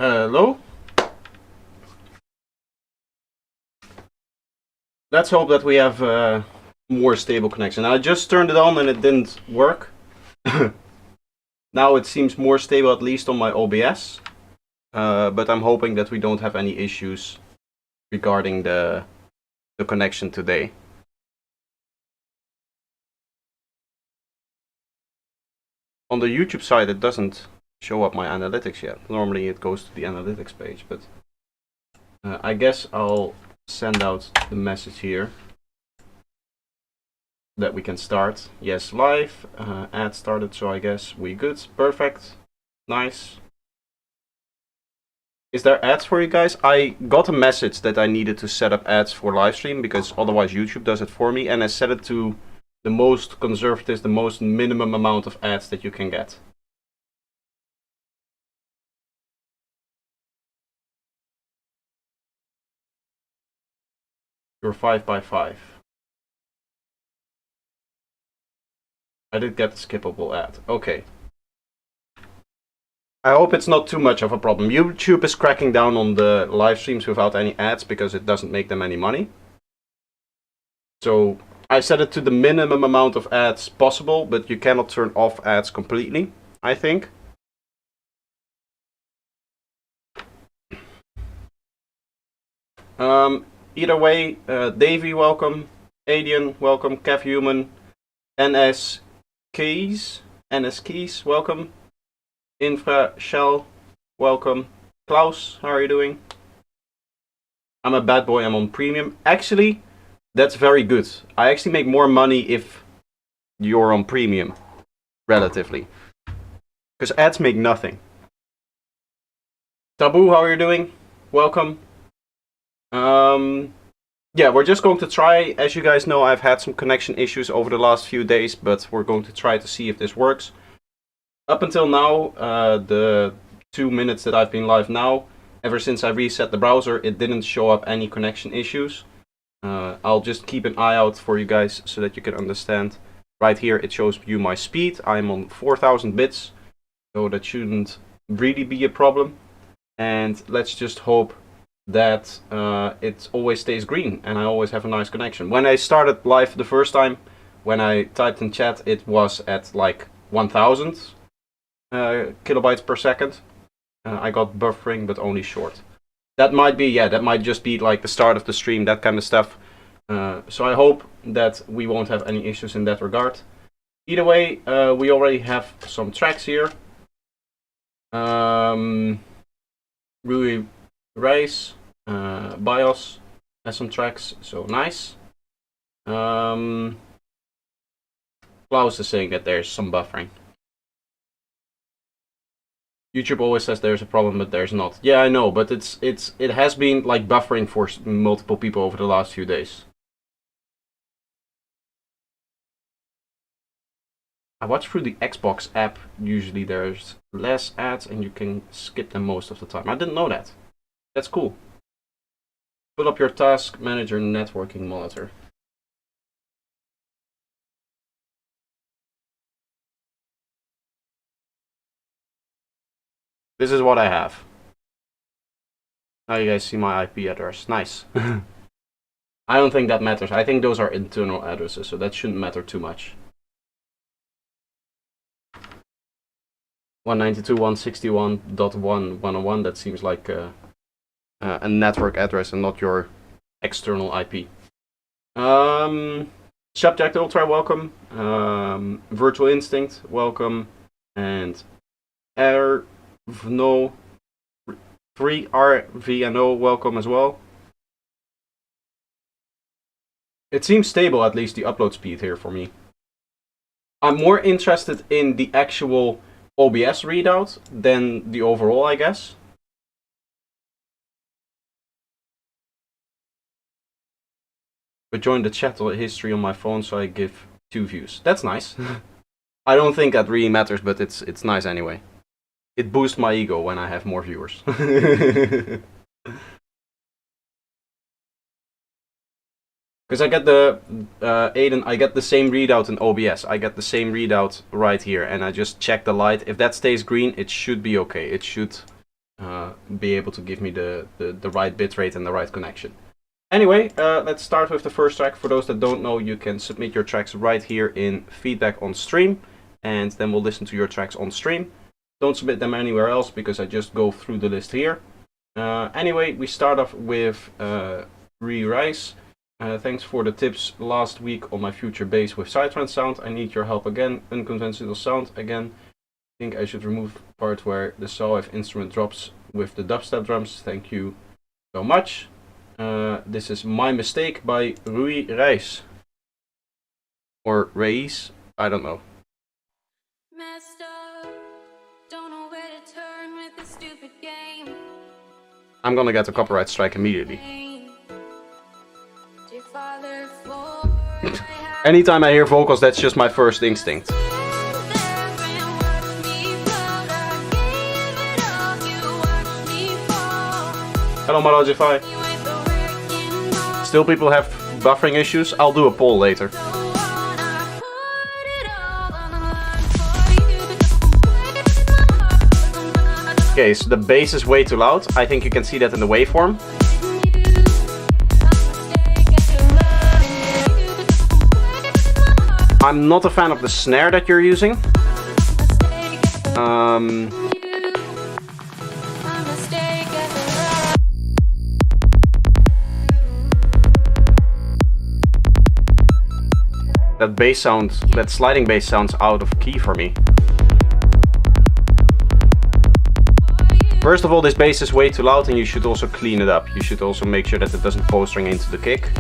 Hello? Let's hope that we have more stable connection. I just turned it on and it didn't work. Now it seems more stable, at least on my OBS. But I'm hoping that we don't have any issues regarding the connection today. On the YouTube side, it doesn't show up my analytics yet. Normally it goes to the analytics page, but I guess I'll send out the message here that we can start. Yes, live. Ad started, so I guess we good. Perfect. Nice. Is there ads for you guys? I got a message that I needed to set up ads for live stream because otherwise YouTube does it for me, and I set it to the most conservative, the most minimum amount of ads that you can get. You're 5x5. I did get a skippable ad. Okay. I hope it's not too much of a problem. YouTube is cracking down on the live streams without any ads because it doesn't make them any money. So I set it to the minimum amount of ads possible, but you cannot turn off ads completely, I think. Either way, Davey, welcome. Adian, welcome. Kev Human. NS Keys, welcome. Infra Shell, welcome. Klaus, how are you doing? I'm a bad boy, I'm on premium. Actually, that's very good. I actually make more money if you're on premium, relatively. Because ads make nothing. Taboo, how are you doing? Welcome. Yeah, we're just going to try. As you guys know, I've had some connection issues over the last few days, but we're going to try to see if this works. Up until now, the 2 minutes that I've been live now, ever since I reset the browser, it didn't show up any connection issues. I'll just keep an eye out for you guys so that you can understand. Right here, it shows you my speed. I'm on 4000 bits, so that shouldn't really be a problem. And let's just hope that it always stays green and I always have a nice connection. When I started live the first time, when I typed in chat, it was at like 1000 kilobytes per second. I got buffering, but only short. That might be, yeah, that might just be like the start of the stream, that kind of stuff. So I hope that we won't have any issues in that regard. Either way, we already have some tracks here. Really Race, BIOS has some tracks, so nice. Klaus is saying that there's some buffering. YouTube always says there's a problem, but there's not. Yeah, I know, but it has been like buffering for multiple people over the last few days. I watch through the Xbox app. Usually there's less ads and you can skip them most of the time. I didn't know that. That's cool. Pull up your task manager networking monitor. This is what I have. Now you guys see my IP address. Nice. I don't think that matters. I think those are internal addresses, so that shouldn't matter too much. 192.161.1.101, that seems like a network address and not your external IP. Subject Ultra, welcome. Virtual Instinct, welcome. And RVNO, 3RVNO, welcome as well. It seems stable, at least the upload speed here for me. I'm more interested in the actual OBS readout than the overall, I guess. But join the chat history on my phone, so I give 2 views. That's nice. I don't think that really matters, but it's nice anyway. It boosts my ego when I have more viewers. Because I get the, Aiden, I get the same readout in OBS. I get the same readout right here, and I just check the light. If that stays green, it should be okay. It should be able to give me the right bitrate and the right connection. Anyway, let's start with the first track. For those that don't know, you can submit your tracks right here in feedback on stream, and then we'll listen to your tracks on stream. Don't submit them anywhere else because I just go through the list here. Anyway, we start off with Rice. Thanks for the tips last week on my future bass with Psytrance sound. I need your help again. Unconventional sound again. I think I should remove the part where the saw-wave instrument drops with the dubstep drums. Thank you so much. This is My Mistake by Rui Reis. Or Reis, I don't know. I'm gonna get a copyright strike immediately. Anytime I hear vocals, that's just my first instinct. Hello Malojify. Still people have buffering issues? I'll do a poll later. Okay, so the bass is way too loud. I think you can see that in the waveform. I'm not a fan of the snare that you're using. That bass sound, that sliding bass sounds out of key for me. First of all, this bass is way too loud and you should also clean it up. You should also make sure that it doesn't post-string into the kick,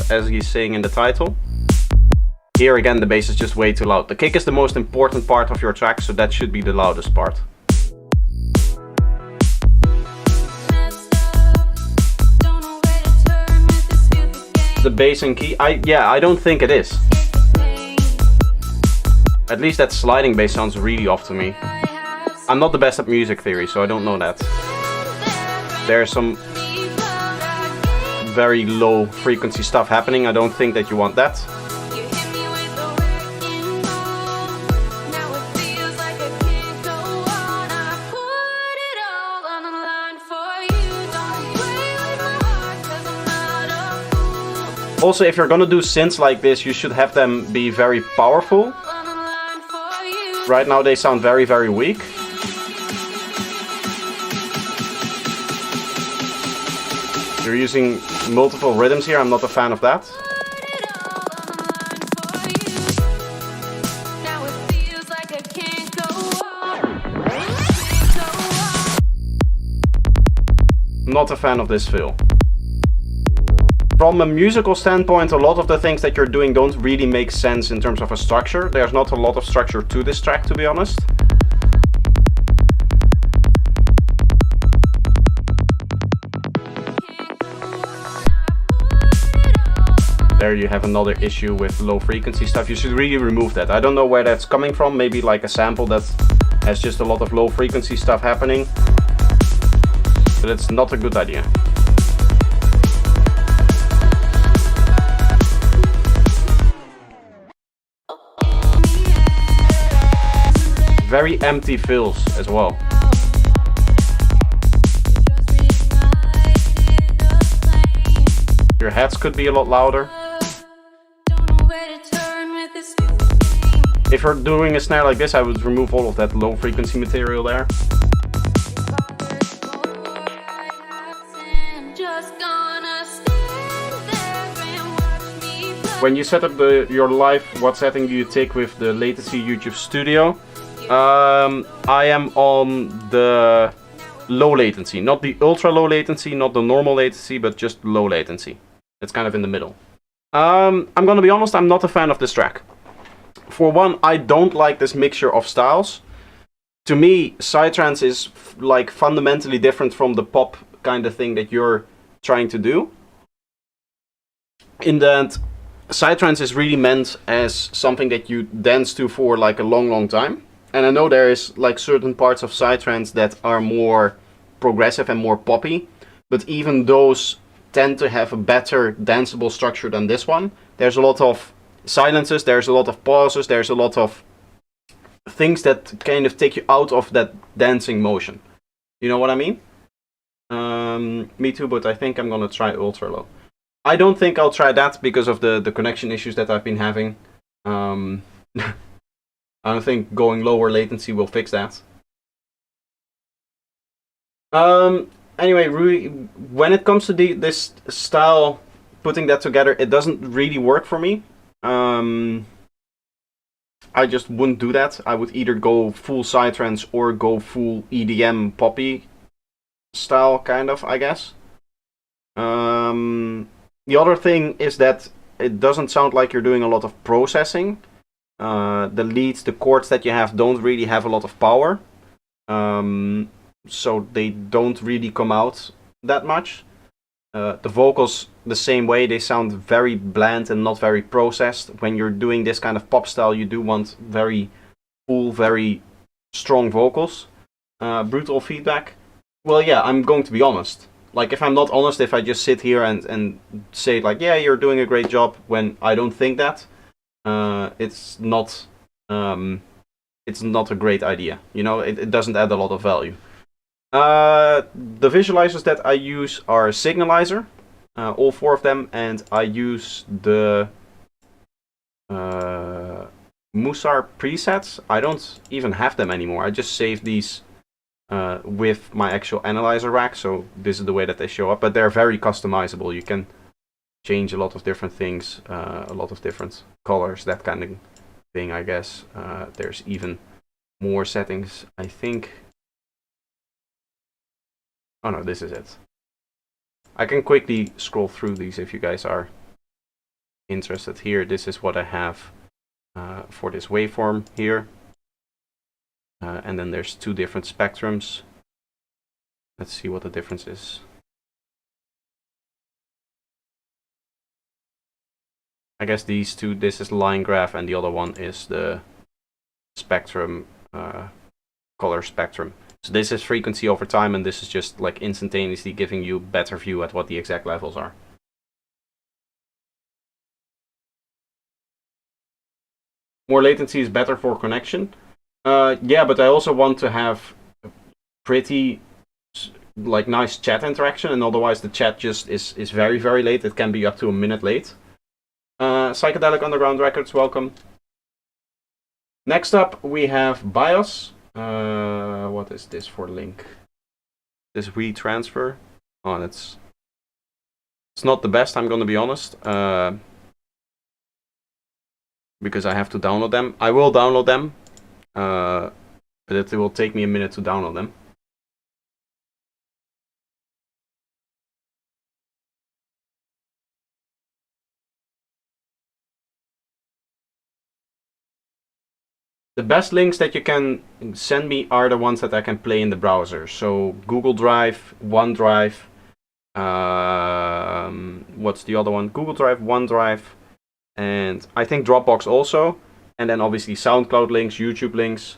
as he's saying in the title. Here again, the bass is just way too loud. The kick is the most important part of your track, so that should be the loudest part. The bass and key, I don't think it is. At least that sliding bass sounds really off to me. I'm not the best at music theory, so I don't know that. There's some very low frequency stuff happening. I don't think that you want that. Also, if you're gonna do synths like this, you should have them be very powerful. Right now they sound very, very weak. You're using multiple rhythms here, I'm not a fan of that. Not a fan of this fill. From a musical standpoint, a lot of the things that you're doing don't really make sense in terms of a structure. There's not a lot of structure to this track, to be honest. There you have another issue with low frequency stuff. You should really remove that. I don't know where that's coming from. Maybe like a sample that has just a lot of low frequency stuff happening. But it's not a good idea. Very empty fills as well. Your heads could be a lot louder. If you're doing a snare like this, I would remove all of that low frequency material there. When you set up your live, what setting do you take with the latency YouTube Studio? I am on the low latency, not the ultra low latency, not the normal latency, but just low latency. It's kind of in the middle. I'm gonna be honest, I'm not a fan of this track. For one, I don't like this mixture of styles. To me, Psytrance is like fundamentally different from the pop kind of thing that you're trying to do. In that, Psytrance is really meant as something that you dance to for like a long, long time. And I know there is like certain parts of Psytrance that are more progressive and more poppy, but even those tend to have a better danceable structure than this one. There's a lot of silences, there's a lot of pauses, there's a lot of things that kind of take you out of that dancing motion. You know what I mean? Me too, but I think I'm gonna try ultra low. I don't think I'll try that because of the connection issues that I've been having. I don't think going lower latency will fix that. Anyway, really, when it comes to this style, putting that together, it doesn't really work for me. I just wouldn't do that. I would either go full psytrance or go full EDM poppy style, kind of, I guess. The other thing is that it doesn't sound like you're doing a lot of processing. The leads, the chords that you have don't really have a lot of power. So they don't really come out that much. The vocals, the same way, they sound very bland and not very processed. When you're doing this kind of pop style, you do want very full, very strong vocals. Brutal feedback. Well, yeah, I'm going to be honest. Like, if I'm not honest, if I just sit here and say, like, yeah, you're doing a great job, when I don't think that, it's not a great idea. You know, it doesn't add a lot of value. The visualizers that I use are Signalizer, all 4 of them, and I use the Musar presets. I don't even have them anymore. I just save these with my actual analyzer rack, so this is the way that they show up, but they're very customizable. You can change a lot of different things, a lot of different colors, that kind of thing, I guess. There's even more settings, I think. Oh no, this is it. I can quickly scroll through these if you guys are interested. Here, this is what I have for this waveform here. And then there's 2 different spectrums. Let's see what the difference is. I guess these 2, this is line graph and the other one is the spectrum, color spectrum. So this is frequency over time, and this is just like instantaneously giving you better view at what the exact levels are. More latency is better for connection. Yeah, but I also want to have pretty like nice chat interaction, and otherwise the chat just is very, very late. It can be up to a minute late. Psychedelic Underground Records, welcome. Next up we have BIOS. What is this for link? This WeTransfer. Oh, it's not the best, I'm gonna be honest. Because I have to download them. I will download them. But it will take me a minute to download them. The best links that you can send me are the ones that I can play in the browser. So Google Drive, OneDrive, what's the other one? Google Drive, OneDrive, and I think Dropbox also. And then obviously SoundCloud links, YouTube links.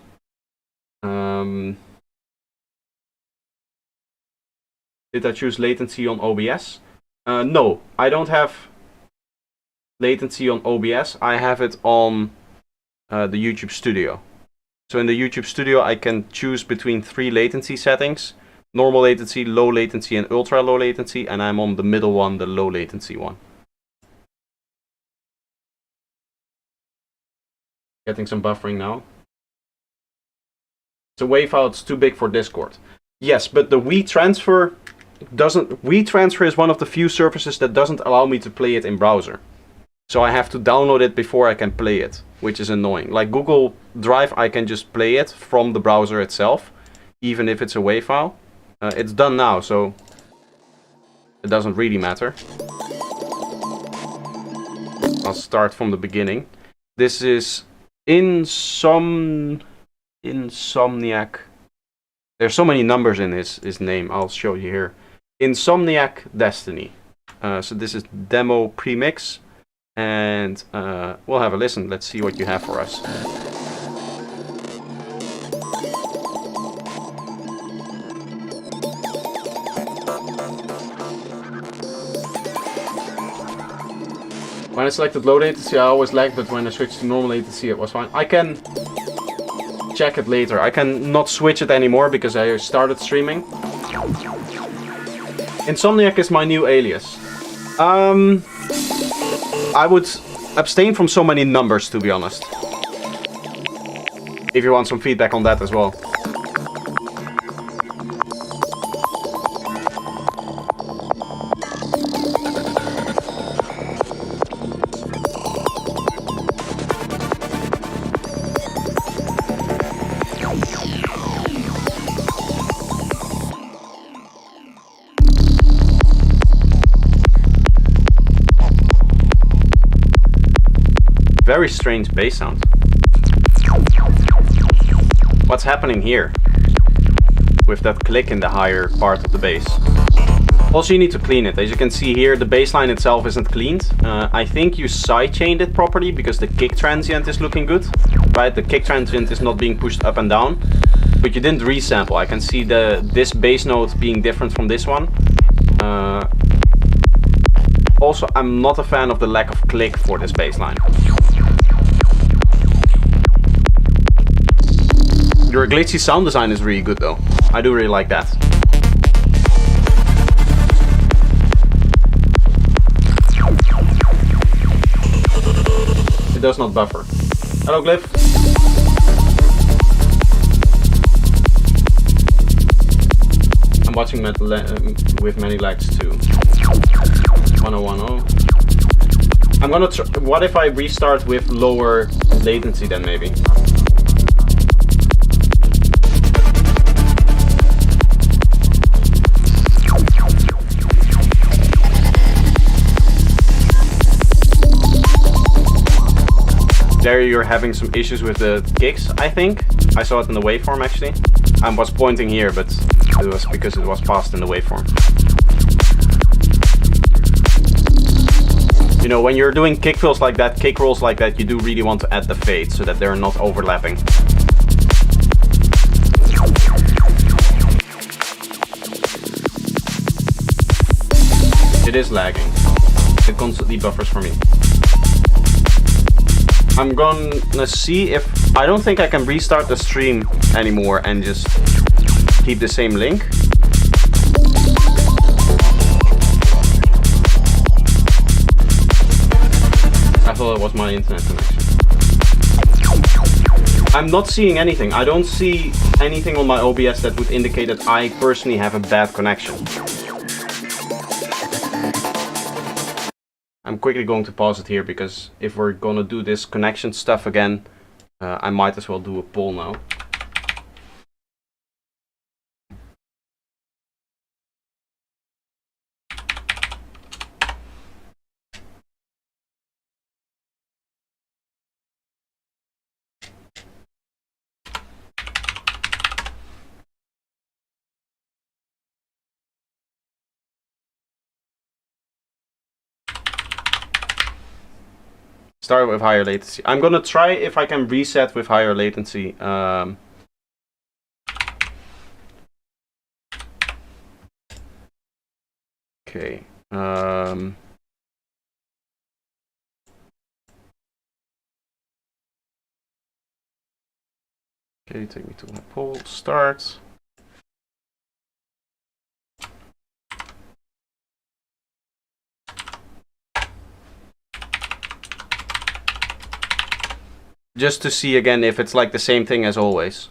Did I choose latency on OBS? No, I don't have latency on OBS. I have it on the YouTube Studio. So in the YouTube Studio I can choose between 3 latency settings: normal latency, low latency, and ultra low latency, and I'm on the middle one, the low latency one. Getting some buffering now. So wave file, it's too big for Discord. Yes, but the WeTransfer doesn't. WeTransfer is one of the few services that doesn't allow me to play it in browser. So I have to download it before I can play it, which is annoying. Like Google Drive, I can just play it from the browser itself, even if it's a WAV file. It's done now, so it doesn't really matter. I'll start from the beginning. This is Insomniac. There's so many numbers in his name. I'll show you here. Insomniac Destiny. So this is demo premix. And we'll have a listen. Let's see what you have for us. When I selected low latency, I always lagged, but when I switched to normal latency, it was fine. I can check it later. I can not switch it anymore because I started streaming. Insomniac is my new alias. I would abstain from so many numbers, to be honest. If you want some feedback on that as well. Very strange bass sound. What's happening here? With that click in the higher part of the bass. Also, you need to clean it. As you can see here, the bass line itself isn't cleaned. I think you sidechained it properly because the kick transient is looking good. Right, the kick transient is not being pushed up and down. But you didn't resample. I can see this bass note being different from this one. Also, I'm not a fan of the lack of click for this bass line. Your glitchy sound design is really good though. I do really like that. It does not buffer. Hello Glyph. I'm watching with many lags too. 1010. I'm gonna what if I restart with lower latency then maybe? There you're having some issues with the kicks, I think. I saw it in the waveform actually. I was pointing here, but it was because it was passed in the waveform. You know, when you're doing kick fills like that, kick rolls like that, you do really want to add the fade so that they're not overlapping. It is lagging. It constantly buffers for me. I'm gonna see if... I don't think I can restart the stream anymore and just keep the same link. I thought it was my internet connection. I'm not seeing anything. I don't see anything on my OBS that would indicate that I personally have a bad connection. I'm quickly going to pause it here because if we're gonna do this connection stuff again, I might as well do a poll now. Start with higher latency. I'm gonna try if I can reset with higher latency. Okay. Okay, take me to my poll. Start. Just to see again if it's like the same thing as always.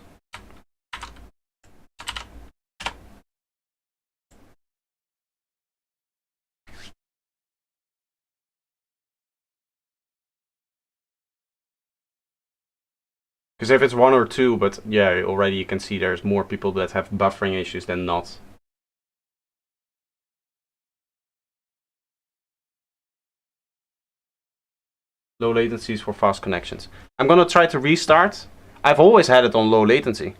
Because if it's 1 or 2, but yeah, already you can see there's more people that have buffering issues than not. Low latencies for fast connections. I'm gonna try to restart. I've always had it on low latency.